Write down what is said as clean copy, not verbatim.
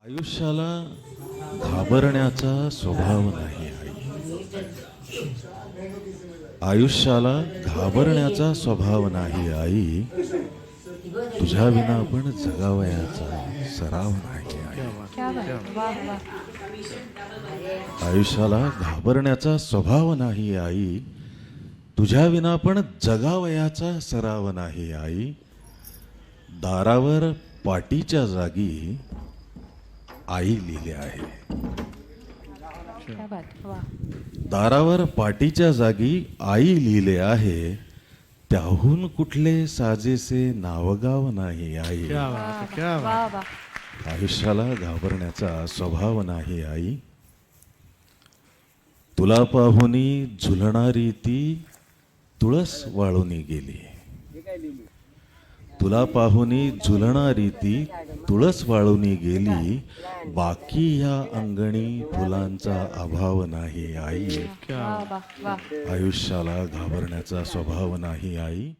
आयुष्याला घाबरण्याचा स्वभाव नाही आई. आयुष्याला घाबरण्याचा स्वभाव नाही आई. तुझ्या विना आपण जगावयाचा सराव नाही आई. क्या बात, वाह वाह. आयुष्याला घाबरण्याचा स्वभाव नाही आई. तुझ्या विना आपण जगावयाचा सराव नाही आई. दारावर पाटीच्या जागी आई लिहिले आहे. क्या बात, वाह. दारावर पाटीच्या जागी आई लिहिले आहे. त्याहून कुठले साजेसे नावगाव नाही आई. वाह वाह. आयुष्याला घाबरण्याचा स्वभाव नाही आई. तुला पाहुनी झुलणारी ती तुळस वाळूनी गेली. तुला पाहुनी झुलणारी ती तुळस वाळूनी गेली. बाकी या अंगणी फुलांचा अभाव नाही आई. वाह वाह वाह. आयुष्याला घाबरण्याचा स्वभाव नाही आई.